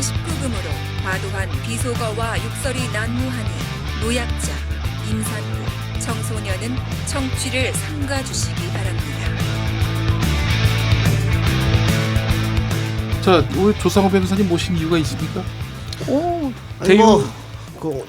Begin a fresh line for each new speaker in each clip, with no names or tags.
19금으로 과도한 비속어와 욕설이 난무하니 노약자, 임산부, 청소년은 청취를 삼가주시기 바랍니다.
자, 오늘 조상호 변호사님 모신 이유가 있습니까?
대유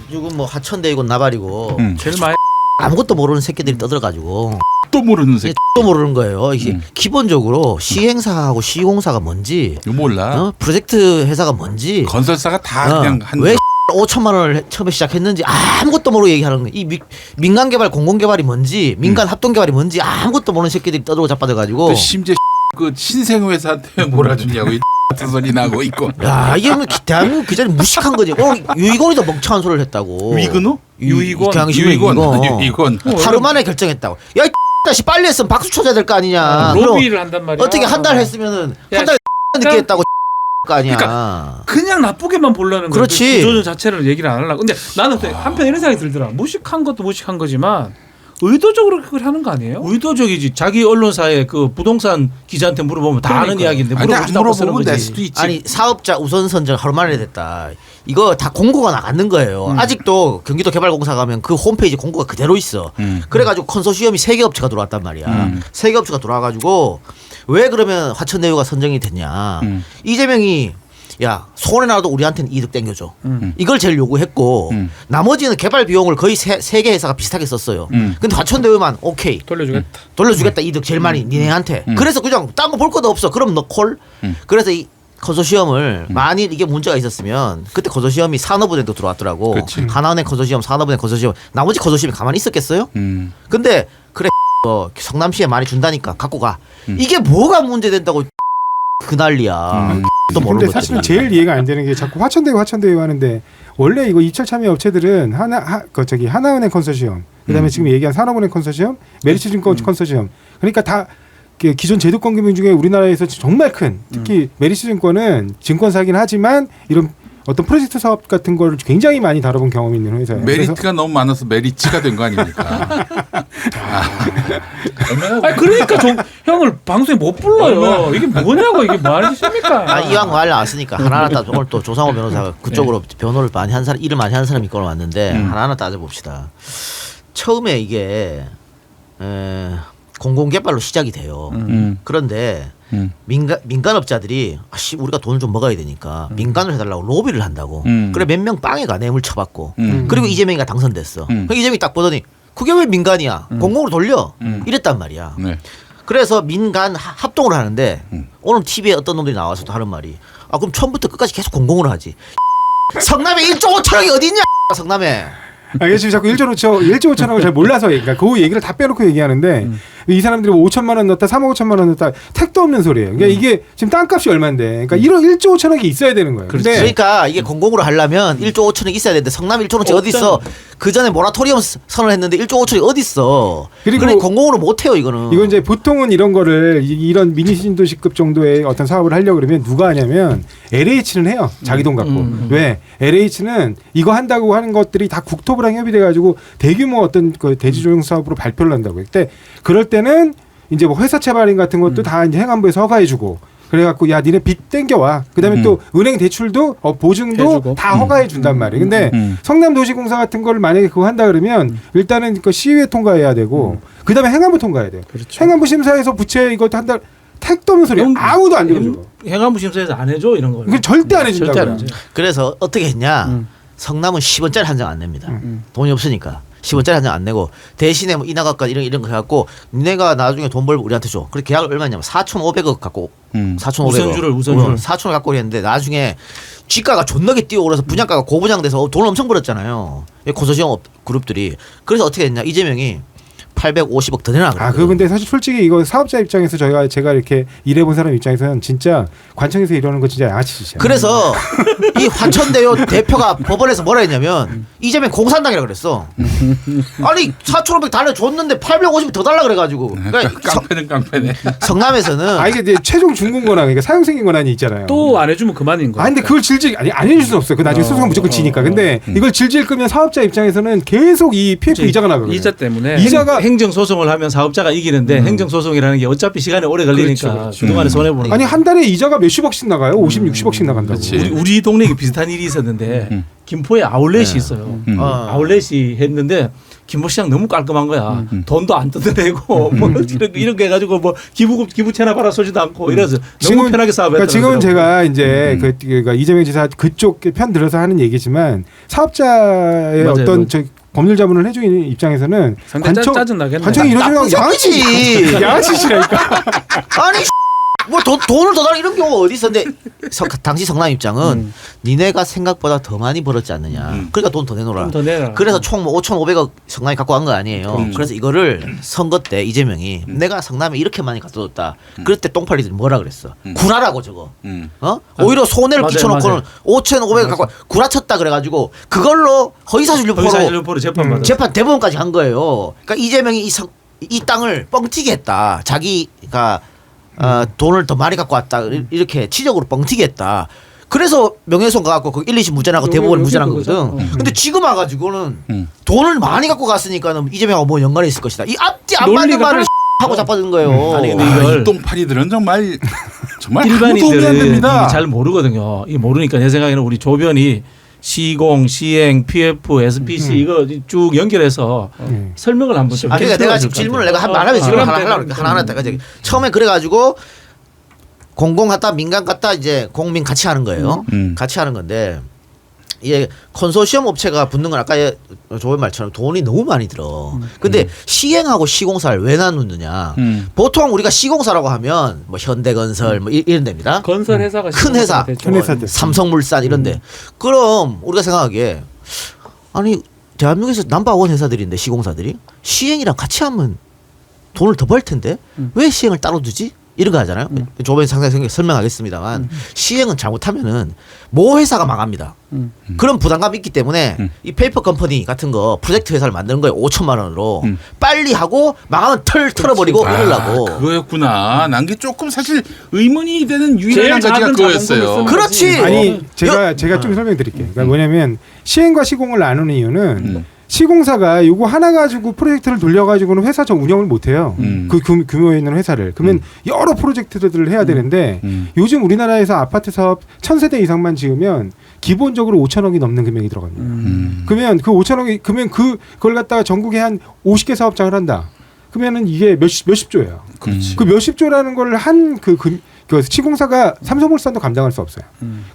지금 뭐 하천대이고 나발이고
제일 많이
아무것도 모르는 새끼들이 떠들어가지고
또 모르는 새끼.
또 모르는 거예요. 이게 기본적으로 시행사하고 시공사가 뭔지,
이거 몰라.
프로젝트 회사가 뭔지,
건설사가 다 그냥 한.
왜 5천만 원을 처음에 시작했는지 아무것도 모르고 얘기하는 거예요. 이 민간 개발, 공공 개발이 뭔지, 민간 합동 개발이 뭔지 아무것도 모르는 새끼들이 떠들고 자빠져가지고.
또 심지어 그 신생회사한테 몰아주냐고 이 같은 소리 나고 있고.
야, 이게 뭐 대한민국 기자를 무식한 거지. 유이건이도 멍청한 소리를 했다고.
위근호?
유이건. 하루 만에 결정했다고. 야, 다시 빨리 했으면 박수 쳐줘야 될 거 아니냐.
로비를 한단 말이야.
어떻게 한 달 했으면은 한 달 늦게 했다고 거 아니야.
그러니까 그냥 나쁘게만 보려는 거야.
그렇지.
구조조 자체를 얘기를 안 하려고. 근데 나는 한편 이런 생각이 들더라. 무식한 것도 무식한 거지만 의도적으로 그걸 하는 거 아니에요?
의도적이지. 자기 언론사에 그 부동산 기자한테 물어보면 다 아는 이야기인데 물어보지도 쓰는
낼
거지.
수도 있지.
아니, 사업자 우선 선정 하루 만에 됐다. 이거 다 공고가 나가는 거예요. 아직도 경기도 개발공사 가면 그 홈페이지 공고가 그대로 있어. 그래가지고 컨소시엄이 3개 업체가 들어왔단 말이야. 3개 업체가 들어와가지고 왜 그러면 화천대유가 선정이 됐냐. 이재명이 야, 손해 나도 우리한테는 이득 땡겨줘. 이걸 제일 요구했고 나머지는 개발 비용을 거의 세 개 회사가 비슷하게 썼어요. 근데 화천대유만 오케이. 돌려주겠다 이득 제일 많이 니네한테. 그래서 그냥 딴 거 볼 것도 없어. 그럼 너 콜. 그래서 이 컨소시엄을 만일 이게 문제가 있었으면 그때 컨소시엄이 산업은행도 들어왔더라고.
그치.
하나은행 컨소시엄, 산업은행 컨소시엄. 나머지 컨소시엄이 가만히 있었겠어요? 근데 그래 성남시에 많이 준다니까 갖고 가. 이게 뭐가 문제된다고 그 난리야. 또 모르는
근데
것들이.
사실은 제일 이해가 안 되는 게 자꾸 화천대유 하는데 원래 이거 입찰 참여 업체들은 하나은행 컨소시엄, 그다음에 지금 얘기한 산업은행 컨소시엄, 메리츠증권 컨소시엄. 그러니까 다 기존 제도권 금융 중에 우리나라에서 정말 큰, 특히 메리츠증권은 증권사긴 하지만 이런 어떤 프로젝트 사업 같은 걸 굉장히 많이 다뤄본 경험이 있는 회사예요.
메리트가 너무 많아서 메리츠가 된 거 아닙니까?
아니 그러니까 형을 방송에 못 불러요. 이게 뭐냐고 이게 말이십니까?
이왕 말 나왔으니까 하나하나 따져. 오늘 또 조상호 변호사가 그쪽으로 변호를 많이 한 사람, 일을 많이 한 사람이 이끌어 왔는데 하나하나 따져봅시다. 처음에 이게 공공개발로 시작이 돼요. 그런데 민간업자들이 우리가 돈을 좀 먹어야 되니까 민간을 해달라고 로비를 한다고. 그래 몇 명 빵에 가 뇌물 쳐받고. 그리고 이재명이가 당선됐어. 그러니까 이재명이 딱 보더니 그게 왜 민간이야? 공공으로 돌려. 이랬단 말이야.
네.
그래서 민간 합동을 하는데 오늘 TV에 어떤 놈들이 나와서 또 하는 말이 그럼 처음부터 끝까지 계속 공공으로 하지. 성남에 1조 5천억이 어디 있냐? 성남에.
이게 지금 자꾸 1조 5천억을 잘 몰라서 그러니까 그 얘기를 다 빼놓고 얘기하는데 이 사람들이 5천만 원 넣었다 3억 5천만 원 넣었다 택도 없는 소리예요. 그러니까 이게 지금 땅값이 얼마인데 그러니까 1조 5천억이 있어야 되는 거예요. 근데
그러니까 이게 공공으로 하려면 1조 5천억이 있어야 되는데 성남 1조 5천억이 어디 있어? 그 전에 모라토리엄 선을 했는데 1조 5천억이 어디 있어? 그리고 공공으로 못 해요 이거는.
이건 이제 보통은 이런 거를 이런 미니 신도시급 정도의 어떤 사업을 하려고 그러면 누가 하냐면 LH는 해요. 자기 돈 갖고. 왜? LH는 이거 한다고 하는 것들이 다 국토부랑 협의돼 가지고 대규모 어떤 그 대지조정 사업으로 발표를 한다고. 그때 그럴 때는 이제 뭐 회사채 발행 같은 것도 다 이제 행안부에서 허가해주고. 그래갖고 야 니네 빚 땡겨와. 그다음에 또 은행 대출도 보증도
해주고.
다 허가해 준단 말이에요. 근데 성남도시공사 같은 걸 만약에 그거 한다 그러면 일단은 그 시의회 통과해야 되고 그다음에 행안부 통과해야 돼요.
그렇죠.
행안부 심사에서 부채 이것도 한다. 택도 없는 소리 아무도 안 들어줘.
행안부 심사에서 안 해줘 이런 거.
이거 절대 안 해준다고.
절대 안 해줘.
그래서 어떻게 했냐? 성남은 10원짜리 한 장 안 냅니다. 돈이 없으니까 10원짜리 한 장 안 내고 대신에 뭐 인하가까지 이런 거 해갖고 니네가 나중에 돈 벌고 우리한테 줘. 그래 계약을 얼마냐면 4,500억 갖고 4,500억
우선주를
4,000억 갖고 했는데 나중에 지가가 존나게 뛰어오르서 분양가가 고분양돼서 돈을 엄청 벌었잖아요. 고소시험 그룹들이. 그래서 어떻게 했냐? 이재명이 850억 더 내놔.
그거 근데 사실 솔직히 이거 사업자 입장에서 제가 이렇게 일해본 사람 입장에서는 진짜 관청에서 이러는 거 진짜 양아치 짓이야.
그래서 이 화천대유 대표가 법원에서 뭐라 했냐면 이재명 공산당이라 그랬어. 아니 4,500 달려줬는데 850억 더 달라 그래가지고. 그러니까
깡패는 깡패네.
성남에서는
이게 이제 최종 중공권한 그러니까 사용승인 권한이 있잖아요.
또 안 해주면 그만인 거야.
근데 그걸 질질 안 해줄 수는 없어요. 그 나중에 소송은 무조건 지니까. 근데 이걸 질질 끄면 사업자 입장에서는 계속 이 PF 이자가 나거든요.
이자 때문에.
이자가
행정 소송을 하면 사업자가 이기는데 행정 소송이라는 게 어차피 시간이 오래 걸리니까
그렇죠.
그동안에 손해 보는.
아니 한 달에 이자가 몇십억씩 나가요. 50, 60억씩 나간다고.
그렇지.
우리 동네에 비슷한 일이 있었는데 김포에 아울렛이 있어요. 아울렛이 했는데 김포시장 너무 깔끔한 거야. 돈도 안 뜯어내고 뭐 이런 거 해가지고 뭐 기부 채나 받아 쏘지도 않고 이래서 너무 편하게 사업했더라고요.
그러니까 지금은 제가 이제 그러니까 이재명 지사 그쪽 편 들어서 하는 얘기지만 사업자의
맞아요.
어떤 저 법률 자문을 해주는 입장에서는
상당히 짜증 나겠네.
관청이 이런
나쁜
생각
새끼지.
양아치시라니까.
아니 뭐 돈을 더 달라 이런 경우가 어디 있었는데 당시 성남 입장은 니네가 생각보다 더 많이 벌었지 않느냐. 그러니까 돈 더 내놓으라.
좀 더 내라.
그래서 총 뭐 5,500억 성남이 갖고 간 거 아니에요. 그래서 이거를 선거 때 이재명이 내가 성남에 이렇게 많이 갖다 줬다. 그럴 때 똥파리들이 뭐라 그랬어. 구라라고 저거. 오히려 손해를
맞아요,
끼쳐놓고는
맞아요.
5,500억 갖고 구라쳤다 그래가지고 그걸로 허위사실 유포로
허위사실 유포로 재판 받아.
재판 대법원까지 간 거예요. 그러니까 이재명이 이 땅을 뻥튀기 했다. 자기가 돈을 더 많이 갖고 왔다. 이렇게 치적으로 뻥튀기 했다. 그래서 명예훼손 가갖고 그 1, 2심 무죄나고 대법원 무죄난 거거든. 근데 지금 와가지고는 돈을 많이 갖고 갔으니까는 이재명하고 뭐 연관이 있을 것이다. 이 앞뒤 안 맞는
논리가
말을 하고 자빠진 거예요.
아니, 근데
아,
이걸
이 똥파리들은 정말 아무 도움이 안
일반인들은
됩니다.
잘 모르거든요. 이 모르니까 내 생각에는 우리 조변이 시공, 시행, PF, SPC 이거 쭉 연결해서 설명을 한번 좀.
그러니까 내가
해줘야
지금
될것
질문을
같아요.
내가 말하면 질문 하나
그럼
하려고 그러니까 하나하나 때까지 처음에 그래가지고 공공 갔다 민간 갔다 이제 공민 같이 하는 거예요. 같이 하는 건데 이게 컨소시엄 업체가 붙는 건 아까 조변 말처럼 돈이 너무 많이 들어. 근데 시행하고 시공사를 왜 나누느냐? 보통 우리가 시공사라고 하면 뭐 현대건설 뭐 이런 데입니다.
건설 회사가
큰 회사,
큰 회사들.
삼성물산 이런데. 그럼 우리가 생각하기에 아니 대한민국에서 넘버원 회사들인데 시공사들이 시행이랑 같이 하면 돈을 더 벌 텐데 왜 시행을 따로 두지? 이런 거 하잖아요. 조변 상당히 설명하겠습니다만 시행은 잘못하면은 모 회사가 망합니다. 그런 부담감이 있기 때문에 이 페이퍼 컴퍼니 같은 거 프로젝트 회사를 만드는 거예요. 5천만 원으로 빨리 하고 망하면 털어버리고 이러려고.
그거였구나. 난 게 조금 사실 의문이 되는 유일한
제일
가지가
작은
그거였어요.
자본금을
그렇지.
아니 제가 좀 설명드릴게요. 그러니까 뭐냐면 시행과 시공을 나누는 이유는 시공사가 요거 하나 가지고 프로젝트를 돌려가지고는 회사 전 운영을 못해요. 그 규모에 있는 회사를. 그러면 여러 프로젝트들을 해야 되는데 요즘 우리나라에서 아파트 사업 1000세대 이상만 지으면 기본적으로 5천억이 넘는 금액이 들어갑니다. 그러면 그 5천억이 그러면 그걸 갖다가 전국에 한 50개 사업장을 한다. 그러면은 이게 몇십 조예요. 그 몇십 조라는 걸 한 그 시공사가 삼성물산도 감당할 수 없어요.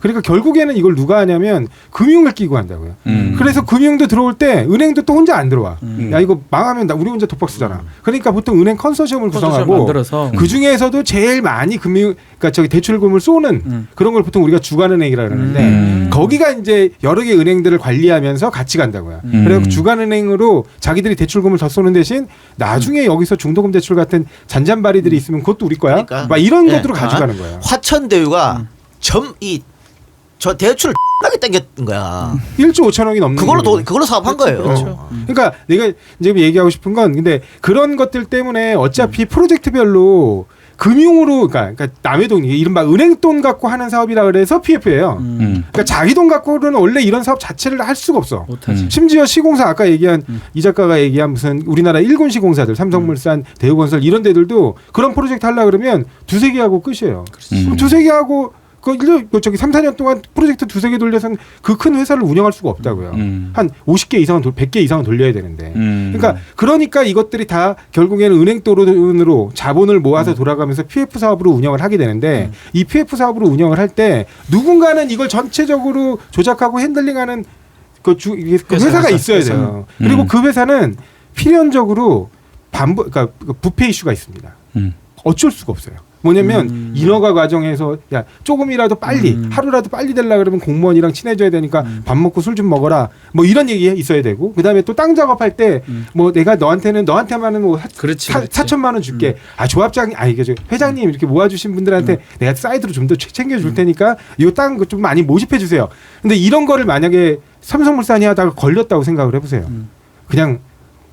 그러니까 결국에는 이걸 누가 하냐면 금융을 끼고 한다고요. 그래서 금융도 들어올 때 은행도 또 혼자 안 들어와. 야 이거 망하면 우리 혼자 독박 쓰잖아. 그러니까 보통 은행 컨소시엄을 구성하고
만들어서
그 중에서도 제일 많이 그러니까 저기 대출금을 쏘는 그런 걸 보통 우리가 주간은행이라 그러는데 거기가 이제 여러 개 은행들을 관리하면서 같이 간다고요. 그래서 주간은행으로 자기들이 대출금을 더 쏘는 대신 나중에 여기서 중도금 대출 같은 잔잔바리들이 있으면 그것도 우리 거야.
그러니까.
막 이런
예.
것들을 가져가는 거야.
화천대유가 저 대출을 하게 땡겼던 거야.
1조 5천억이 넘는
그걸로 사업한 거예요.
그렇죠. 그러니까 내가 이제 얘기하고 싶은 건 근데 그런 것들 때문에 어차피 프로젝트별로 금융으로 그러니까 남의 돈 이른바 은행 돈 갖고 하는 사업이라 그래서 PF예요. 그러니까 자기 돈 갖고는 원래 이런 사업 자체를 할 수가 없어.
못하지.
심지어 시공사 아까 얘기한 이 작가가 얘기한 무슨 우리나라 일군 시공사들 삼성물산, 대우건설 이런 데들도 그런 프로젝트 하려 그러면 두세 개 하고 끝이에요. 그럼 두세 개 하고 저기 3, 4년 동안 프로젝트 두세 개 돌려서는 그 큰 회사를 운영할 수가 없다고요. 한 50개 이상은 100개 이상은 돌려야 되는데. 그러니까 이것들이 다 결국에는 은행 돈으로 자본을 모아서 돌아가면서 PF 사업으로 운영을 하게 되는데 이 PF 사업으로 운영을 할 때 누군가는 이걸 전체적으로 조작하고 핸들링하는 그 회사가 있어야 돼요. 그리고 그 회사는 필연적으로 그러니까 부패 이슈가 있습니다. 어쩔 수가 없어요. 뭐냐면 인허가 과정에서 야 조금이라도 빨리 하루라도 빨리 되려 그러면 공무원이랑 친해져야 되니까 밥 먹고 술 좀 먹어라 뭐 이런 얘기 있어야 되고 그다음에 또 땅 작업할 때 뭐 내가 너한테만은 뭐 4천만 원 줄게 아 조합장 이게 회장님 이렇게 모아주신 분들한테 내가 사이드로 좀 더 챙겨줄 테니까 이거 땅 좀 많이 모집해 주세요. 근데 이런 거를 만약에 삼성물산이 하다가 걸렸다고 생각을 해보세요. 그냥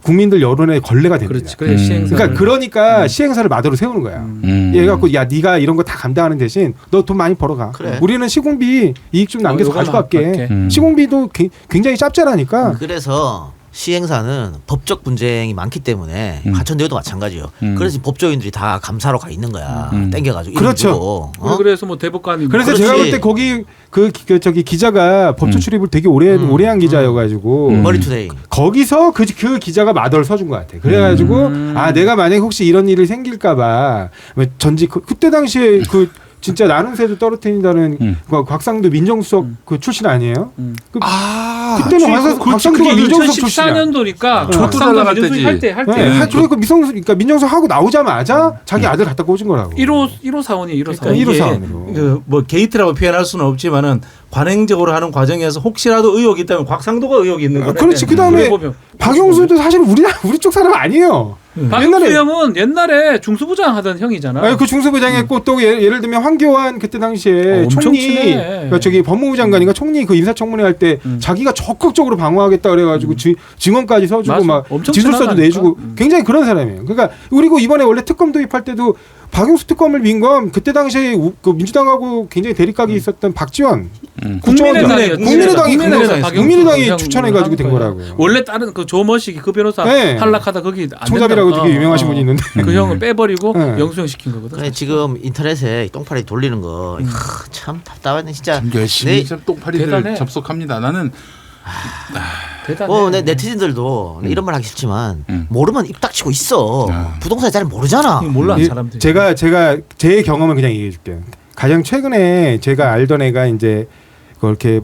국민들 여론에 걸레가 됩니다.
그렇지. 그래 시행사.
그러니까 시행사를 마저로 세우는 거야. 얘 갖고 야 네가 이런 거 다 감당하는 대신 너 돈 많이 벌어가.
그래.
우리는 시공비 이익 좀 남겨서 가져갈게. 시공비도 굉장히 짭짤하니까.
그래서 시행사는 법적 분쟁이 많기 때문에 하천대유도 마찬가지요. 그래서 법조인들이 다 감사로 가 있는 거야. 땡겨가지고.
그렇죠.
이름 주고. 어?
그래서 뭐 대법관이
그래서
그렇지.
제가 볼 때 거기 저기 기자가 법조 출입을 되게 오래 한 기자여가지고
머리투데이.
거기서 그 기자가 마더를 써준 것 같아. 그래가지고 아 내가 만약에 혹시 이런 일이 생길까봐 전직 그때 당시에 그 진짜 나는 새도 떨어뜨린다는 그 곽상도 민정수석 그 출신 아니에요? 그때는 곽상도가 민정수석 출신이야.
2014년도니까
네.
곽상도
할 때지.
민정수석 할 때.
네. 그러니까 그러니까 민정수석 하고 나오자마자 자기 아들 갖다 꽂은 거라고.
1호 사원이 1호 사원.
그러니까
이게
1호 사원으로.
그뭐 게이트라고 표현할 수는 없지만은 관행적으로 하는 과정에서 혹시라도 의혹이 있다면 곽상도가 의혹이 있는 거네.
그렇지. 그다음에 박영수도 사실 우리 쪽 사람 아니에요.
박영수 형은 옛날에 중수부장 하던 형이잖아.
아니, 그 중수부장 했고 또 예를 들면 황교안 그때 당시에
엄청
총리
친해.
그러니까 저기 법무부 장관인가 총리 그 인사청문회 할 때 자기가 적극적으로 방어하겠다 그래가지고 증언까지 써주고
맞아.
막
엄청
진술서도
친하다니까.
내주고 굉장히 그런 사람이에요. 그러니까 그리고 이번에 원래 특검 도입할 때도 박영수 특검을 민 건 그때 당시에 그 민주당하고 굉장히 대립각이 있었던 박지원 국민의당이 추천해가지고 된 거라고요.
원래 다른 그 조머식이 그 변호사
네.
탈락하다 거기 안
총잡이라고
된다고.
되게 유명하신 분이 있는데
그 형은 빼버리고
네.
영수형 시킨 거거든.
그래 지금 인터넷에 똥파리 돌리는 거 참 답답하네 진짜.
참 열심히
네.
참 똥파리들
대단해.
접속합니다. 나는
대단해.
네티즌들도 이런 말 하기 싫지만 모르면 입 닥치고 있어.
아.
부동산 잘 모르잖아.
몰라
이-
사람들이.
제가 제 경험을 그냥 얘기해 줄게요. 가장 최근에 제가 알던 애가 이제 그렇게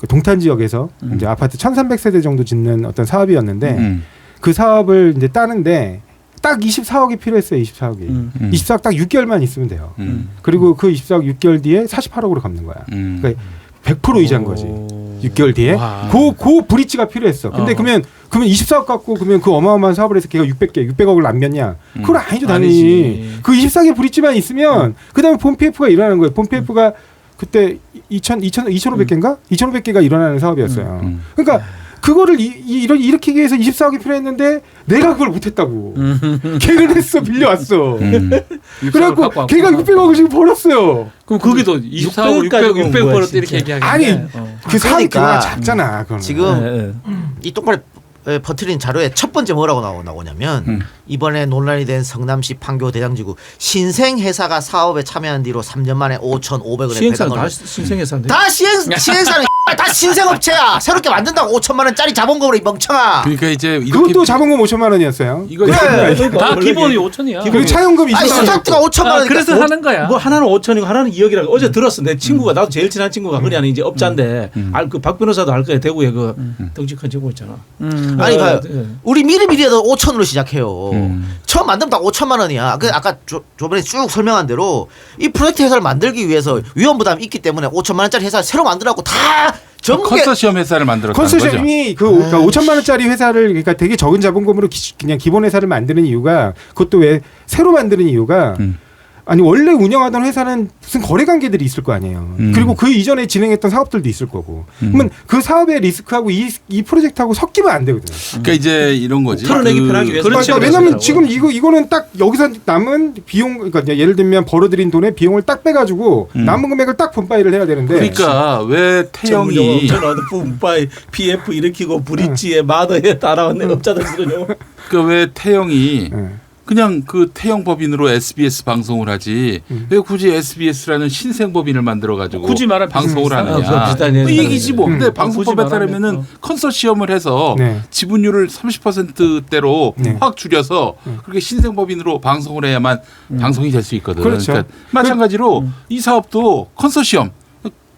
동탄 지역에서 이제 아파트 1,300세대 정도 짓는 어떤 사업이었는데 그 사업을 이제 따는데 딱 24억이 필요했어요. 24억이. 24억 딱 6개월만 있으면 돼요. 그리고 그 24억 6개월 뒤에 48억으로 갚는 거야. 그러니까 100% 이자인 거지. 6개월 뒤에.
와.
그 브릿지가 필요했어. 근데 그러면 24억 갖고 그러면 그 어마어마한 사업을 해서 걔가 600억을 남겼냐? 그건 아니죠, 당연히.
아니지.
그 24개 브릿지만 있으면 그다음에 본 PF가 일어나는 거예요. 본 PF가 그때 2,500개인가? 2,500개가 일어나는 사업이었어요. 그러니까 그거를 일으키기 위해서 24억이 필요했는데 내가 그걸 못했다고. 걔는 했어, 빌려왔어. 그래갖고 걔가 600억을 지금 벌었어요.
그럼 거기도 24억 600 벌었대 이렇게 얘기하겠네.
아니, 그 사업이
그러니까
규모가 작잖아. 그거는.
지금 이 똥파리 퍼뜨린 자료에 첫 번째 뭐라고 나오냐면 이번에 논란이 된 성남시 판교 대장지구 신생회사가 사업에 참여한 뒤로 3년 만에 5,500원의
시행사는
배당을
다 신생회사인데.
다 시행사는 다 신생업체야. 새롭게 만든다고 5천만 원짜리 자본금으로 이 멍청아.
그러니까 이제 이렇게
그것도 자본금 5천만 원이었어요.
이거
그래.
다 기본이 5천이야.
그리고 차용금
아니
20만 원.
스타트가 5천만 원.
그래서 하는 거야.
뭐 하나는 5천이고 하나는 2억이라고 어제 들었어. 내 친구가 나도 제일 친한 친구가 그냥 이제 업자인데 그 박 변호사도 알 거야. 대구에 그 덩치 큰 친구 있잖아.
아니 봐요.
예.
우리 미리미리에도 5천으로 시작해요. 처음 만들면 딱 5천만 원이야. 그 아까 저번에 쭉 설명한 대로 이 프로젝트 회사를 만들기 위해서 위험 부담이 있기 때문에 5천만 원짜리 회사 새로 만들라고 다 전부
컨소시엄 회사를 만들었다는 거죠.
컨소시엄이 그러니까 5천만 원짜리 회사를 그러니까 되게 적은 자본금으로 그냥 기본 회사를 만드는 이유가 그것도 왜 새로 만드는 이유가 아니 원래 운영하던 회사는 무슨 거래 관계들이 있을 거 아니에요. 그리고 그 이전에 진행했던 사업들도 있을 거고. 그러면 그 사업의 리스크하고 이 프로젝트하고 섞이면 안 되거든요.
그러니까 이제 이런 거지.
털어내기 편하기 위해서.
그렇지,
그러니까 왜냐면
그렇지.
지금 이거는 딱 여기서 남은 비용 그러니까 예를 들면 벌어들인 돈의 비용을 딱 빼가지고 남은 금액을 딱 분파일을 해야 되는데.
그러니까 왜 태영이
분파이 PF 일으키고 브릿지에 마더에 따라왔네 업자들 쓰는
그 왜 태영이
네.
그냥 그 태영 법인으로 SBS 방송을 하지 왜 굳이 SBS라는 신생 법인을 만들어 가지고
굳이 말하면
방송을
비슷한
하느냐.
비슷한
그 얘기지 뭐. 근데
굳이
방송법에
말하면
따르면은 컨소시엄을 해서
네.
지분율을 30%대로
네.
확 줄여서 그렇게 신생 법인으로 방송을 해야만 방송이 될 수 있거든.
그렇죠.
그러니까 마찬가지로 이 사업도 컨소시엄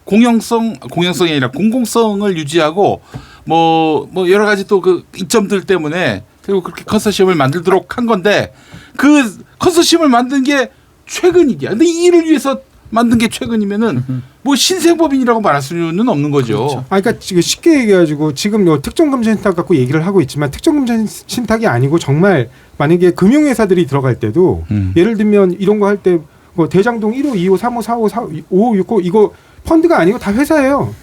공영성이 아니라 공공성을 유지하고 뭐 여러 가지 또 그 이점들 때문에 그리고 그렇게 컨소시엄을 만들도록 한 건데 그 컨소시엄을 만든 게 최근이야. 근데 이 일을 위해서 만든 게 최근이면은 뭐 신생법인이라고 말할 수는 없는 거죠.
그렇죠.
아, 그러니까 지금 쉽게 얘기해가지고 지금 특정금융신탁 갖고 얘기를 하고 있지만 특정금융신탁이 아니고 정말 만약에 금융회사들이 들어갈 때도 예를 들면 이런 거 할 때 뭐 대장동 1호, 2호, 3호, 4호, 5호, 6호 이거 펀드가 아니고 다 회사예요.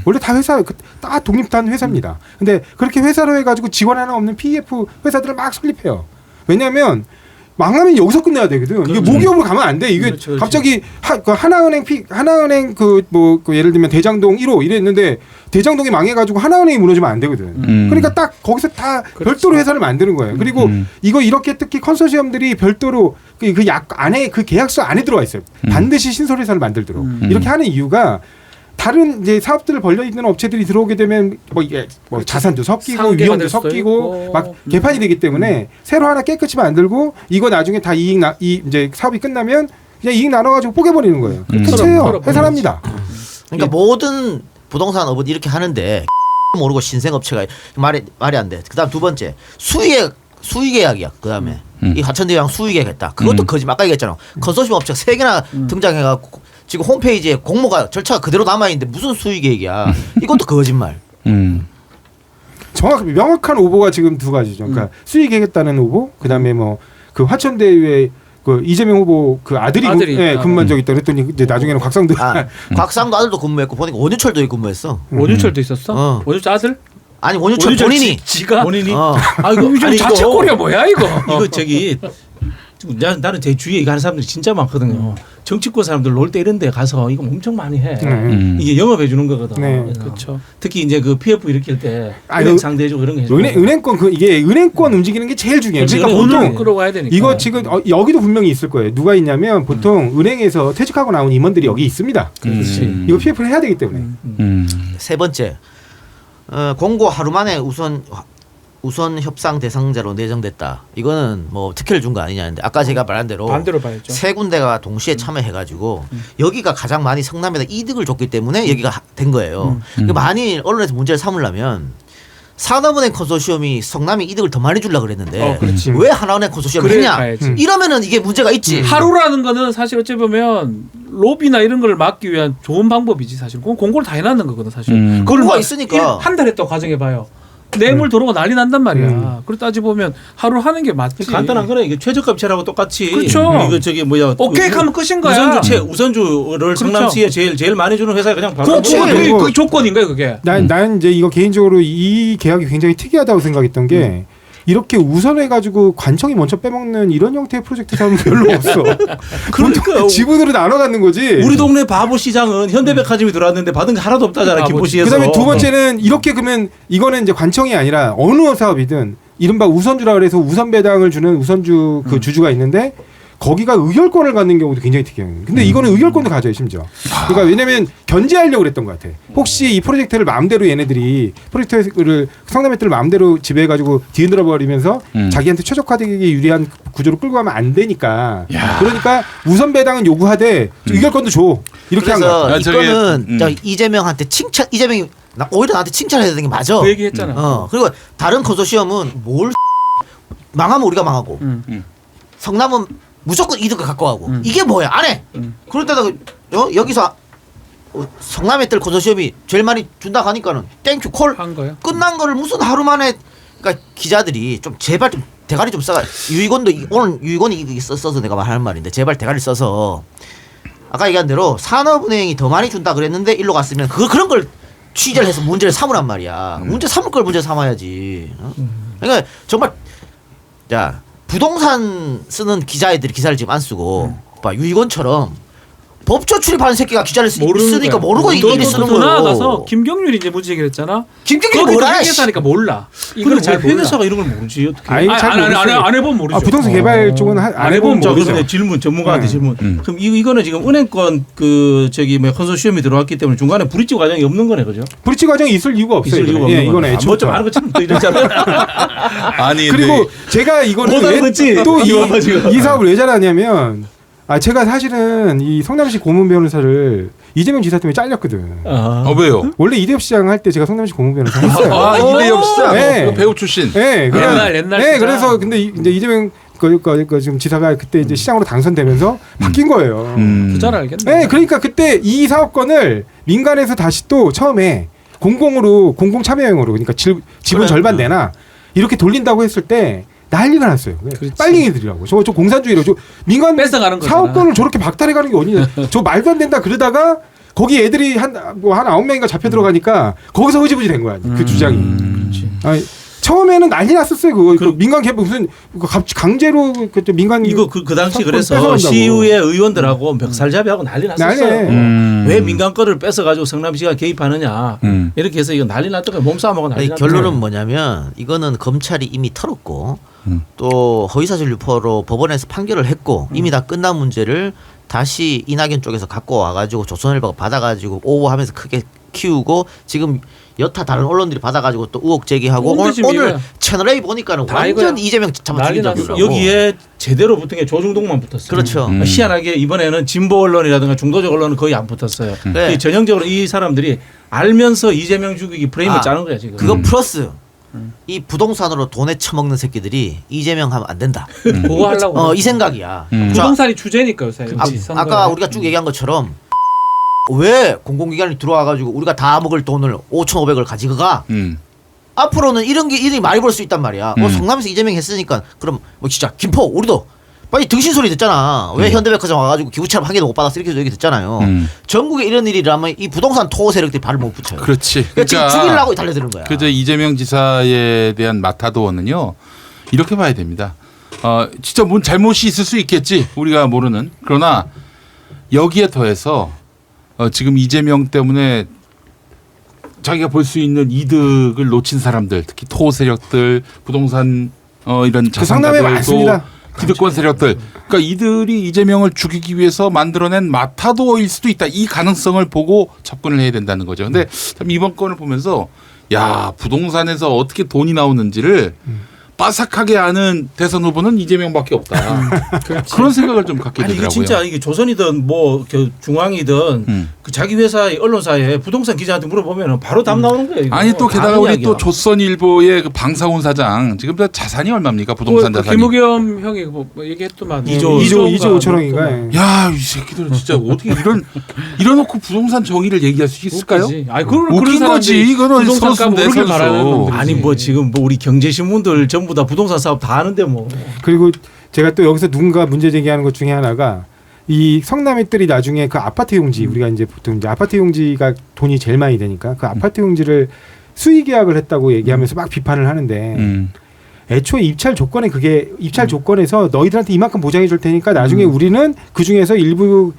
원래 다 회사, 다 독립한 회사입니다. 근데 그렇게 회사로 해가지고 직원 하나 없는 PF 회사들을 막 설립해요. 왜냐하면 망하면 여기서 끝내야 되거든. 이게 모기업으로 가면 안 돼. 이게
그렇죠.
갑자기 하나은행 그 예를 들면 대장동 1호 이랬는데 대장동이 망해가지고 하나은행이 무너지면 안 되거든. 그러니까 딱 거기서 다 별도로 회사를 만드는 거예요. 그리고 이거 이렇게 특히 컨소시엄들이 별도로 그 약 안에 그 계약서 안에 들어와 있어요. 반드시 신설회사를 만들도록 이렇게 하는 이유가. 다른 이제 사업들을 벌려 있는 업체들이 들어오게 되면 뭐 이게 뭐 자산도 섞이고
상계가
위험도
될 수도
섞이고
있고.
막 개판이 되기 때문에 새로 하나 깨끗이 만들고 이거 나중에 다 이제 사업이 끝나면 그냥 이익 나눠가지고 뽀개버리는 거예요. 해체해요. 해산합니다.
그러니까 모든 부동산 업은 이렇게 하는데 모르고 신생업체가 말이 안 돼. 그다음 두 번째 수의계약이야. 그다음에 이 하천대유랑 수의계약했다. 그것도 거짓말. 아까 얘기했잖아. 컨소시엄 업체가 3개나 등장해갖고 지금 홈페이지에 공모가 절차가 그대로 남아있는데 무슨 수의계약이야. 이것도 거짓말.
명확한 오보가 지금 두 가지죠. 그러니까 수익하겠다는 오보, 그다음에 뭐 그 화천대유의 그 이재명 후보 그 아들이 근무한 적이 있다 그랬더니 이제 나중에는 곽상도
곽상도 아들도 근무했고 보니까 원유철도
원유철도 있었어?
어.
원유철 아들?
아니 원유철 본인이
지가
본인이
아이고
아니,
자체
이거-
꼴이야 뭐야 이거?
이거 저기 나는 제 주위에 이거 하는 사람들이 진짜 많거든요. 정치권 사람들 놀 때 이런 데 가서 이거 엄청 많이 해. 이게 영업해 주는 거거든.
네.
그렇죠.
특히 이제 그 PF 일으킬 때
아니,
은행 상대해주고 이런 거 해주고.
은행권 이게 은행권 움직이는 게 제일 중요해요.
그렇지,
그러니까
은행
보통
끌어와야 되니까.
이거 지금 여기도 분명히 있을 거예요. 누가 있냐면 보통 은행에서 퇴직하고 나온 임원들이 여기 있습니다.
그렇지.
이거 PF를 해야 되기 때문에.
세 번째 공고 하루 만에 우선 협상 대상자로 내정됐다. 이거는 뭐 특혜를 준 거 아니냐는데 아까 제가 말한 대로
반대로 봐야죠.
세 군데가 동시에 참여해가지고 여기가 가장 많이 성남에다 이득을 줬기 때문에 여기가 된 거예요. 만일 언론에서 문제를 삼으려면 산업은행 컨소시엄이 성남이 이득을 더 많이 주려고 그랬는데
그렇지.
왜 하나은행 컨소시엄을
그래
했냐?
가야지.
이러면은 이게 문제가 있지.
하루라는 거는 사실 어찌 보면 로비나 이런 걸 막기 위한 좋은 방법이지 사실. 그건 공고를 다 해놨는 거거든 사실. 그걸
공고가 있으니까.
한 달 했다고 가정해봐요. 뇌물 들어오고 난리 난단 말이야. 그걸 따지보면 하루 하는 게 맞지.
간단한 거네. 이게 최저값제라고 똑같이.
그렇죠.
이거 저기 뭐야.
오케이 하면 끝인 거야.
우선주를
그렇죠.
성남시에 제일 많이 주는 회사가 그냥 바로.
그렇지.
그리고-
그 조건인가요 그게?
난 이제 이거 개인적으로 이 계약이 굉장히 특이하다고 생각했던 게 이렇게 우선해가지고 관청이 먼저 빼먹는 이런 형태의 프로젝트 사업은 별로 없어.
그러니까
지분으로 나눠 갖는 거지.
우리 동네 바보 시장은 현대백화점이 들어왔는데 받은 게 하나도 없다잖아. 김포시에서.
그다음에 두 번째는 이렇게 그러면 이거는 이제 관청이 아니라 어느 사업이든 이른바 우선주라 그래서 우선 배당을 주는 우선주 그 주주가 있는데 거기가 의결권을 갖는 경우도 굉장히 특이해요. 근데 이거는 의결권도 가져요 심지어. 그러니까 왜냐면 견제하려고 그랬던 것 같아. 혹시 이 프로젝트를 마음대로 얘네들이 프로젝트를 성남의들을 마음대로 지배해가지고 뒤흔들어 버리면서 자기한테 최적화되기 유리한 구조로 끌고 가면 안 되니까. 그러니까 우선 배당은 요구하되 의결권도 줘. 이렇게 한 거야.
그래서 이거는 이재명한테 이재명이 오히려 나한테 칭찬해야 되는 게 맞아.
그 얘기했잖아.
그리고 다른 컨소시엄은 뭘 망하면 우리가 망하고 성남은 무조건 이득을 갖고 가고 이게 뭐야 안 해. 그럴 때다가 여기서 성남의 뜰 컨소시엄이 제일 많이 준다 하니까는 땡큐 콜
한 거야.
끝난 거를 무슨 하루 만에. 그러니까 기자들이 좀 제발 좀 대가리 좀 써가. 유익원도 오늘 유익원이 써서 내가 말하는 말인데 제발 대가리 써서 아까 얘기한 대로 산업은행이 더 많이 준다 그랬는데 일로 갔으면 그런 걸 취재를 해서 문제를 삼으란 말이야. 문제 삼을 걸 문제 삼아야지. 그러니까 정말 야 부동산 쓰는 기자애들이 기사를 지금 안 쓰고 봐 유익원처럼 법조 출입하는 새끼가 기자를 쓰니까 모르고 이 일이 쓰는
더
거예요.
나아가서 김경률이 이제 문제 얘기를 했잖아.
김경률이
거기도
뭐라
회계사니까 몰라. 이걸
근데
잘
왜
몰라.
회계사가 이런 걸 모르지 어떻게?
아니, 잘 모르겠어요.
안 해보면 모르죠.
부동산 개발 쪽은 안 해보면
자,
모르죠.
그런데 질문 전문가한테 질문. 그럼 이거는 지금 은행권 그 저기 뭐 컨소시엄이 들어왔기 때문에 중간에 브릿지 과정이 없는 거네, 그죠?
브릿지 과정이 있을 이유가 없어요.
있을 이유가
예,
없는
이거는
거네.
애초부터.
뭐좀 하는 것처럼 또 이러잖아.
아니
그리고 제가 이거는
못 알아듣지?
이 사업을 왜 잘하냐면 제가 사실은 이 성남시 고문 변호사를 이재명 지사 때문에 잘렸거든.
왜요?
원래 이대엽 시장 할 때 제가 성남시 고문 변호사 했어요.
이대엽 시장
네.
그 배우 출신.
네,
옛날
네,
시장.
그래서 근데 이제 이재명 지금 지사가 그때 이제 시장으로 당선되면서 바뀐 거예요.
잘 알겠네.
네, 그러니까 그때 이 사업권을 민간에서 다시 또 처음에 공공 참여형으로 그러니까 지분 절반 내나 이렇게 돌린다고 했을 때 난리가 났어요. 빨리 해드리라고. 저 공산주의로 저 민간
뺏어가는 거잖아.
사업권을 저렇게 박탈해가는 게 어디냐. 저 말도 안 된다 그러다가 거기 애들이 한 9명인가 잡혀 들어가니까 거기서 흐지부지 된 거야. 그 주장이. 아니, 처음에는 난리 났었어요. 그 민간 개발 무슨 강제로 그때 민간
이거 그 당시
상권
그래서
뺏어간다고.
시의회 의원들하고 멱살잡이하고 난리 났었어요.
난리.
왜 민간 거를 뺏어가지고 성남시가 개입하느냐 이렇게 해서 이거 난리 났던 몸싸움하고 난리
아니,
났던
결론은 뭐냐면 이거는 검찰이 이미 털었고 또 허위사실 유포로 법원에서 판결을 했고 이미 다 끝난 문제를 다시 이낙연 쪽에서 갖고 와가지고 조선일보가 받아가지고 오버하면서 크게 키우고 지금 여타 다른 언론들이 받아가지고 또 의혹 제기하고
근데 지금
오늘
이거야.
채널 A 보니까는
다
완전
이거야.
이재명 잡아
난리
죽인
났어.
적이라고.
여기에 제대로 붙은 게 조중동만 붙었어요.
그렇죠.
희한하게 이번에는 진보 언론이라든가 중도적 언론은 거의 안 붙었어요.
네.
이 전형적으로 이 사람들이 알면서 이재명 죽이기 프레임을 짜는 거야 지금.
그거 플러스 이 부동산으로 돈에 처먹는 새끼들이 이재명 하면 안 된다.
그거 하려고.
이 생각이야.
부동산이 주제니까 요새.
아까 우리가 쭉 얘기한 것처럼 왜 공공기관이 들어와가지고 우리가 다 먹을 돈을 5,500을 가지고 가? 앞으로는 이런 게 일이 많이 벌 수 있단 말이야. 성남에서 이재명 했으니까 그럼 뭐 진짜 김포 우리도 빨리 등신 소리 듣잖아. 왜 현대백화점 와가지고 기부처럼 한 개도 못 받았어 이렇게 얘기 듣잖아요. 전국에 이런 일이 일어나면 이 부동산 토호 세력들이 발을 못 붙여요.
그렇지.
그러니까 지금 죽이려고 달려드는 거야.
그저 이재명 지사에 대한 마타도어는요 이렇게 봐야 됩니다. 진짜 뭔 잘못이 있을 수 있겠지 우리가 모르는. 그러나 여기에 더해서 지금 이재명 때문에 자기가 볼 수 있는 이득을 놓친 사람들, 특히 토호 세력들, 부동산 이런
그 상당히
자산가들,
많습니다.
기득권 세력들. 그러니까 이들이 이재명을 죽이기 위해서 만들어낸 마타도어일 수도 있다. 이 가능성을 보고 접근을 해야 된다는 거죠. 근데 참 이번 건을 보면서 야 부동산에서 어떻게 돈이 나오는지를 빠삭하게 아는 대선 후보는 이재명밖에 없다. 그런 생각을 좀 갖게
아니
되더라고요.
이게 진짜 이게 조선이든 뭐 중앙이든 그 자기 회사의 언론사에 부동산 기자한테 물어보면 바로 답 나오는 거예요. 이거.
아니 또 게다가
다른
우리
이야기야.
또 조선일보의 그 방사훈 사장 지금 자산이 얼마입니까? 부동산 자산이.
김우겸 형이 뭐 얘기했더만
2조 5천억인가.
야, 이 새끼들은 진짜 어떻게 이러놓고 부동산 정의를 얘기할 수 있을까요?
아니 그런
웃긴 거지. 이거는
부동산 값
선수인데,
오르길
선수.
바라는 놈들이지.
아니 뭐 지금 뭐 우리 경제신문들 전부 다 부동산 사업 다 하는데 뭐.
그리고 제가 또 여기서 누군가 문제 제기하는 것 중에 하나가 이 성남의들이 나중에 그 아파트 용지 우리가 이제 보통 이제 아파트 용지가 돈이 제일 많이 되니까 그 아파트 용지를 수의 계약을 했다고 얘기하면서 막 비판을 하는데 애초에 입찰 조건에 그게 입찰 조건에서 너희들한테 이만큼 보장해 줄 테니까 나중에 우리는 그 중에서 일부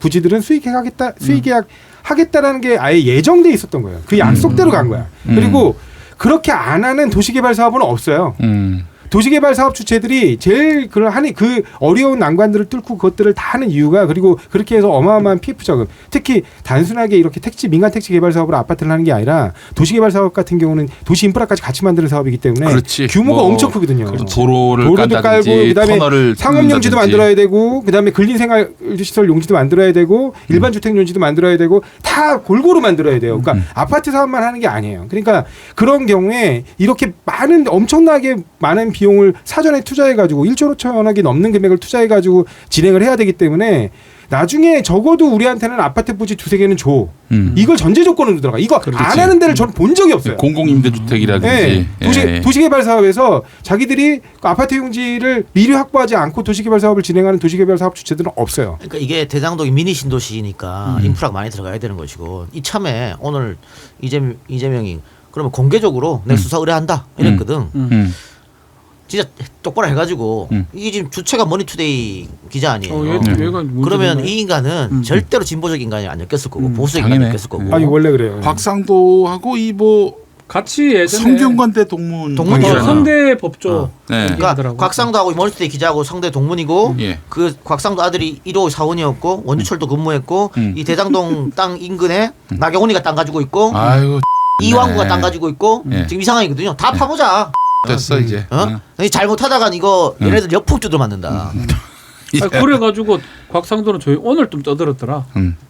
부지들은 수의 계약 하겠다라는 게 아예 예정돼 있었던 거예요. 그 약속대로 간 거야. 그리고 그렇게 안 하는 도시개발 사업은 없어요. 도시개발 사업 주체들이 제일 그 어려운 난관들을 뚫고 그것들을 다 하는 이유가 그리고 그렇게 해서 어마어마한 PF 자금 특히 단순하게 이렇게 민간 택지 개발 사업으로 아파트를 하는 게 아니라 도시개발 사업 같은 경우는 도시 인프라까지 같이 만드는 사업이기 때문에
그렇지.
규모가
뭐,
엄청 크거든요.
도로를
깔고
깐다든지
그다음에
터널을
상업 용지도
뚫는다든지.
만들어야 되고 그다음에 근린생활 시설 용지도 만들어야 되고 일반 주택 용지도 만들어야 되고 다 골고루 만들어야 돼요. 그러니까 아파트 사업만 하는 게 아니에요. 그러니까 그런 경우에 이렇게 엄청나게 많은 비용을 사전에 투자해가지고 1조 5천억이 넘는 금액을 투자해가지고 진행을 해야 되기 때문에 나중에 적어도 우리한테는 아파트 부지 2-3개는 줘. 이걸 전제 조건으로 들어가. 이거 안 하는 데를 저는 본 적이 없어요.
공공임대주택이라든지.
네. 도시개발 사업에서 자기들이 그 아파트 용지를 미리 확보하지 않고 도시개발 사업을 진행하는 도시개발 사업 주체들은 없어요.
그러니까 이게 대장동이 미니 신도시니까 인프라가 많이 들어가야 되는 것이고 이참에 오늘 이재명이 그러면 공개적으로 내 수사 의뢰한다 이랬거든. 진짜 똑바로 해가지고 이게 지금 주체가 머니투데이 기자 아니에요. 그러면 이 인간은 절대로 진보적 인간이 아니었을 거고 보수적 인간이
당연해.
아니었을 거고.
아니 원래 그래요.
곽상도하고 이 뭐
같이 예전에
성균관대 동문
동문이잖아.
성대 법조
네.
그러니까
얘기하더라고.
곽상도하고 머니투데이 기자하고 성대 동문이고
예.
그 곽상도 아들이 1호 사원이었고 원주철도 근무했고 이 대장동 땅 인근에 나경원이가 땅 가지고 있고
아이고
이왕구가
네.
땅 가지고 있고
예.
지금 이 상황이거든요. 다 파보자.
됐어 이제.
잘못하다간 이거 얘네들 역풍 두들 맞는다.
그래가지고 곽상도는 저희 오늘 좀 떠들었더라.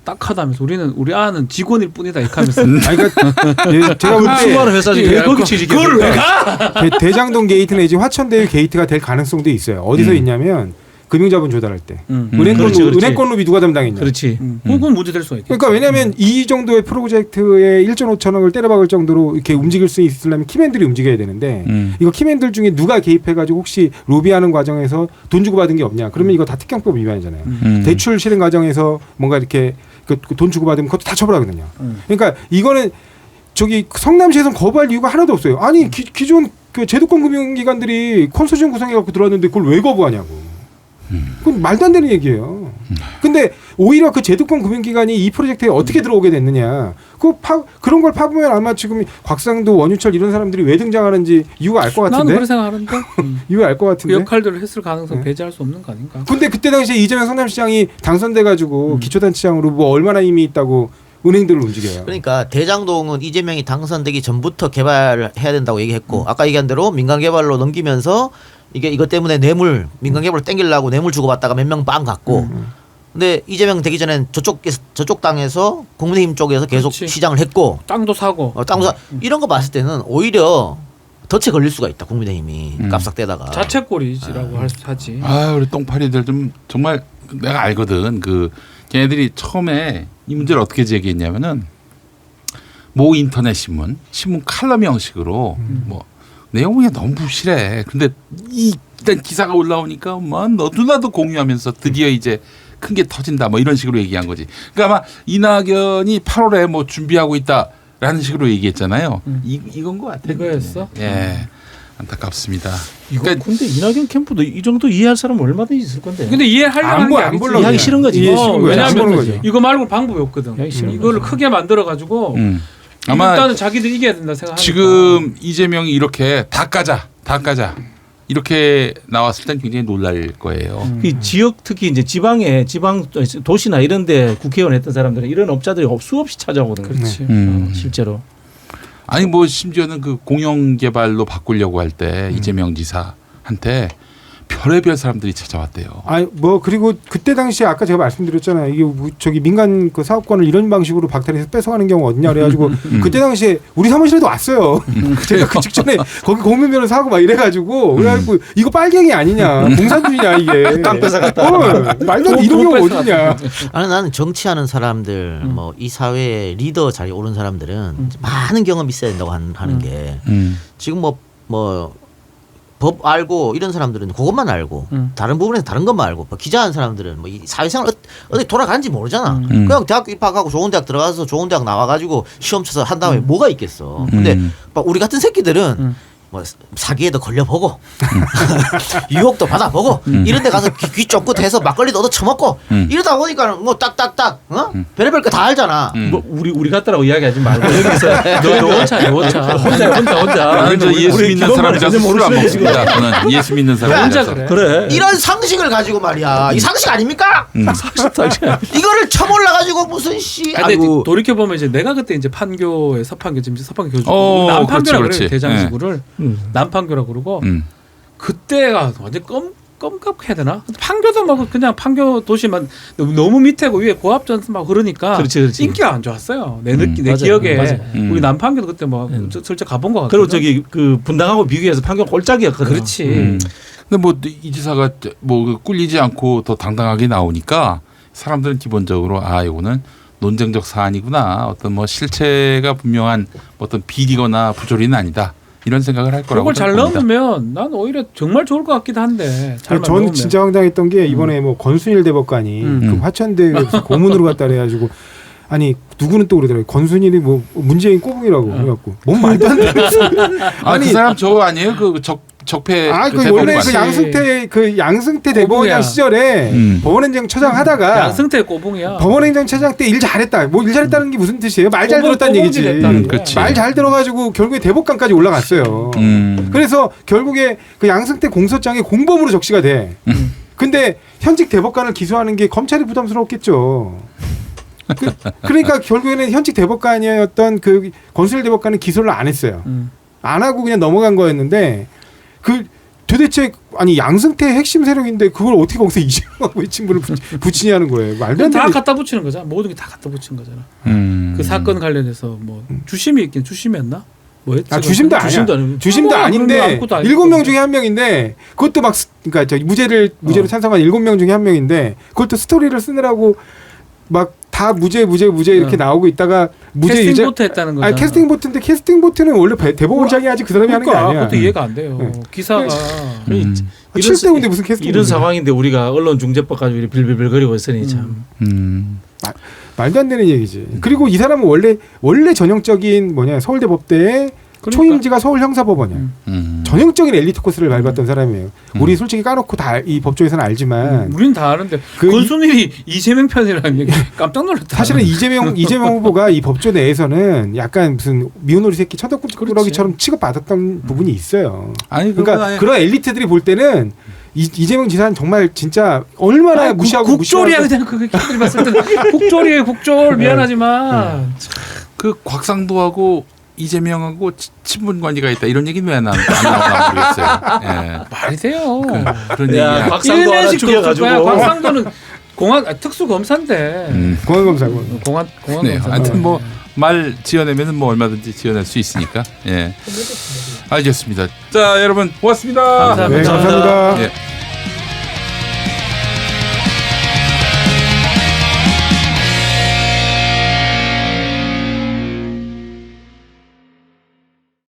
딱하다면서 우리 아는 직원일 뿐이다 이렇게 하면서.
아니, 그러니까 제가 볼 때
수많은 회사 중에 거기 취직해.
그걸 왜 가?
대장동 게이트는 이제 화천대유 게이트가 될 가능성도 있어요. 어디서 있냐면 금융자본 조달할 때
그렇지.
은행권 로비 누가 담당했냐.
그렇지.
그건 문제 될 수가 있겠지.
그러니까 왜냐하면 이 정도의 프로젝트에 1조 5천억을 때려박을 정도로 이렇게 움직일 수 있으려면 키맨들이 움직여야 되는데 이거 키맨들 중에 누가 개입해가지고 혹시 로비하는 과정에서 돈 주고 받은 게 없냐. 그러면 이거 다 특경법 위반이잖아요. 대출 실행 과정에서 뭔가 이렇게 돈 주고 받으면 그것도 다 처벌하거든요. 그러니까 이거는 저기 성남시에서는 거부할 이유가 하나도 없어요. 아니 기존 그 제도권 금융기관들이 컨소시엄 구성해갖고 들어왔는데 그걸 왜 거부하냐고. 그건 말도 안 되는 얘기예요. 근데 오히려 그 제도권 금융기관이 이 프로젝트에 어떻게 들어오게 됐느냐. 그런 걸 파보면 아마 지금 곽상도, 원유철 이런 사람들이 왜 등장하는지 이유가 알 것 같은데.
나는 그런 생각하는데
이유가 알 것 같은데.
그 역할들을 했을 가능성 배제할 수 없는 거 아닌가?
근데 그때 당시에 이재명 성남시장이 당선돼가지고 기초단체장으로 뭐 얼마나 힘이 있다고 은행들을 움직여요.
그러니까 대장동은 이재명이 당선되기 전부터 개발해야 된다고 얘기했고 아까 얘기한 대로 민간 개발로 넘기면서 이게 이것 때문에 뇌물 민간 개발로 땡기려고 뇌물 주고받다가 몇 명 빵 갔고 근데 이재명 되기 전엔 저쪽 땅에서 국민의힘 쪽에서 계속
그렇지.
시장을 했고
땅도 사고
땅도 이런 거 봤을 때는 오히려 덫에 걸릴 수가 있다 국민의힘이 깝싹대다가
자책골이지라고 하지.
아 우리 똥파리들 좀 정말 내가 알거든. 그 걔네들이 처음에 이 문제를 어떻게 제기했냐면은 모 인터넷 신문 칼럼 형식으로 뭐 내용이 너무 부실해. 근데 일단 기사가 올라오니까 뭐 너도나도 공유하면서 드디어 이제 큰 게 터진다 뭐 이런 식으로 얘기한 거지. 그러니까 아마 이낙연이 8월에 뭐 준비하고 있다라는 식으로 얘기했잖아요. 이건 것 같아.
이거였어?
예. 안타깝습니다.
이거
그러니까
근데 이낙연 캠프도 이 정도 이해할 사람 얼마든지 있을 건데.
근데 이해하려는 게 아니지.
이해하기 싫은 거지.
이해 싫은 거야. 안 보는
왜냐하면
거지.
이거 말고 방법이 없거든.
이해하기 싫은
이거를 크게 만들어 가지고
아마
일단은 자기들 이겨야 된다 생각하니까.
지금 이재명이 이렇게 다 까자 이렇게 나왔을 땐 굉장히 놀랄 거예요.
그 지역 특히 이제 지방 도시나 이런데 국회의원 했던 사람들은 이런 업자들이 수없이 찾아오거든요.
그렇지.
실제로.
아니 뭐 심지어는 그 공영개발로 바꾸려고 할 때 이재명 지사한테 별의별 사람들이 찾아왔대요.
아니 뭐 그리고 그때 당시에 아까 제가 말씀드렸잖아요. 이게 저기 민간 그 사업권을 이런 방식으로 박탈해서 뺏어가는 경우 어딨냐 그래가지고 그때 당시에 우리 사무실에도 왔어요. 제가 그 직전에 거기 공무면허 사고 막 이래가지고 그래가지고 이거 빨갱이 아니냐 공산주의냐 이게
땅 뺏어갔다.
말도 안 돼. 이런 경우 어딨냐.
아니 나는 정치하는 사람들 뭐 이 사회에 리더 자리에 오른 사람들은 많은 경험이 있어야 된다고 하는 게 지금 뭐 법 알고 이런 사람들은 그것만 알고 다른 부분에서 다른 것만 알고 뭐 기자하는 사람들은 뭐 이 사회생활 어디 돌아가는지 모르잖아. 그냥 대학 입학하고 좋은 대학 들어가서 좋은 대학 나와가지고 시험 쳐서 한 다음에 뭐가 있겠어. 근데 막 우리 같은 새끼들은 뭐 사기에도 걸려보고 유혹도 받아보고 이런 데 가서 귀 쫑긋해서 막걸리도 얻어 처먹고 이러다 보니까 뭐 딱딱딱 별의별 거 다 알잖아.
뭐 우리 같다라고 이야기하지 말고 여기서 너 오차 혼자.
나는 저 예수 믿는 사람이라서 술을 안 먹습니다. 저는 예수 믿는 사람이라서.
그래.
이런 상식을 가지고 말이야. 이 상식 아닙니까? 이거를 쳐몰라가지고 무슨 씨.
근데
아이고.
돌이켜 보면 이제 내가 그때 이제 판교에 서판교 지금 서판교 교수
그렇지,
남판교라 그래요
그렇지.
대장지구를 남판교라고 그러고 그때가 완전 껌값해야 되나? 판교도 막 그냥 판교 도시만 너무 밑에고 위에 고압전선 막 그러니까
그렇지.
인기가 안 좋았어요. 내
맞아요.
기억에
맞아요.
우리 남판교도 그때 막 슬쩍 가본 것 같거든.
그리고 저기 그 분당하고 비교해서 판교 꼴짝이었거든.
그렇지.
근데 뭐 이 지사가 뭐 꿀리지 않고 더 당당하게 나오니까 사람들은 기본적으로 아 이거는 논쟁적 사안이구나. 어떤 뭐 실체가 분명한 어떤 비리거나 부조리는 아니다. 이런 생각을 할 거라고
그걸 잘
봅니다.
넣으면 난 오히려 정말 좋을 것 같기도 한데. 잘만
저는
넣으면.
진짜 황당했던 게 이번에 뭐 권순일 대법관이 그 화천대에서 고문으로 갔다 그래가지고 아니 누구는 또 그러더라고요. 권순일이 뭐 문재인 꼬붕이라고 그래갖고 뭔 말도 안 돼.
아니 그 사람 저 아니에요? 그 적폐
그
대법관.
원래 그 양승태 대법원장
꼬붕이야.
시절에 법원행정처장 하다가
양승태 꼬붕이야.
법원행정처장 때 일 잘했다. 뭐 일 잘했다는 게 무슨 뜻이에요? 말 잘 들었다는 얘기지.
그렇지.
말 잘 들어가지고 결국에 대법관까지 올라갔어요. 그래서 결국에 그 양승태 공소장이 공범으로 적시가 돼. 근데 현직 대법관을 기소하는 게 검찰이 부담스러웠겠죠. 그러니까 결국에는 현직 대법관이었던 그 권순일 대법관은 기소를 안 했어요. 안 하고 그냥 넘어간 거였는데 그 도대체 아니 양승태 핵심 세력인데 그걸 어떻게 거기서 이재명하고 외친분을 붙이냐는 거예요. 말도 안
다
되는.
갖다 붙이는 거잖아. 모든 게 다 갖다 붙이는 거잖아. 그 사건 관련해서 뭐 주심이 있긴 주심이었나? 뭐였지?
주심도 아니야. 주심도 아닌데 7명 중에 1명인데 그것도 막 그러니까 저 무죄로 찬성한 7명 중에 1명인데 그걸 또 스토리를 쓰느라고 막 다 무죄 이렇게 나오고 있다가 무죄
캐스팅
유죄.
보트 했다는 거잖아.
아니 캐스팅 보트인데 캐스팅 보트는 원래 대법원장이 하지 그 사람이 하는 게
그러니까
아니야.
그것도 이해가 안 돼요. 기사가
7대5인데 무슨 캐스팅
이런
보트야.
상황인데 우리가 언론중재법 가지고 이렇게 빌빌거리고 있으니 참.
말도 안 되는 얘기지. 그리고 이 사람은 원래 전형적인 서울대 법대의
그러니까.
초임지가 서울 형사법원이야. 전형적인 엘리트 코스를 밟았던 사람이에요. 우리 솔직히 까놓고 다 이 법조에서는 알지만
우린 다 아는데
그
권순일이 이재명 편이라는 얘기 깜짝 놀랐다.
사실은 이재명 후보가 이 법조 내에서는 약간 무슨 미운오리 새끼 천덕꾸러기처럼 취급받았던 부분이 있어요.
아니
그러니까 그런 엘리트들이 볼 때는 이재명 지사는 정말 진짜 얼마나 무시하고
국졸이야 그냥 그게 걔들이 봤을 때 국졸이에요 국졸 미안하지만
그 곽상도하고 이재명하고 친분 관계가 있다 이런 얘기는 왜 안 나오나 모르겠어요. 예.
말이 돼요.
그런
야,
얘기야.
곽상도 하나 죽여가지고.
곽상도는 특수 검사인데
공안검사고.
공안
네,
검사.
하여튼 뭐 말 지어내면은 뭐 얼마든지 지어낼 수 있으니까. 예. 알겠습니다. 자, 여러분 고맙습니다.
감사합니다.
네, 감사합니다.
예.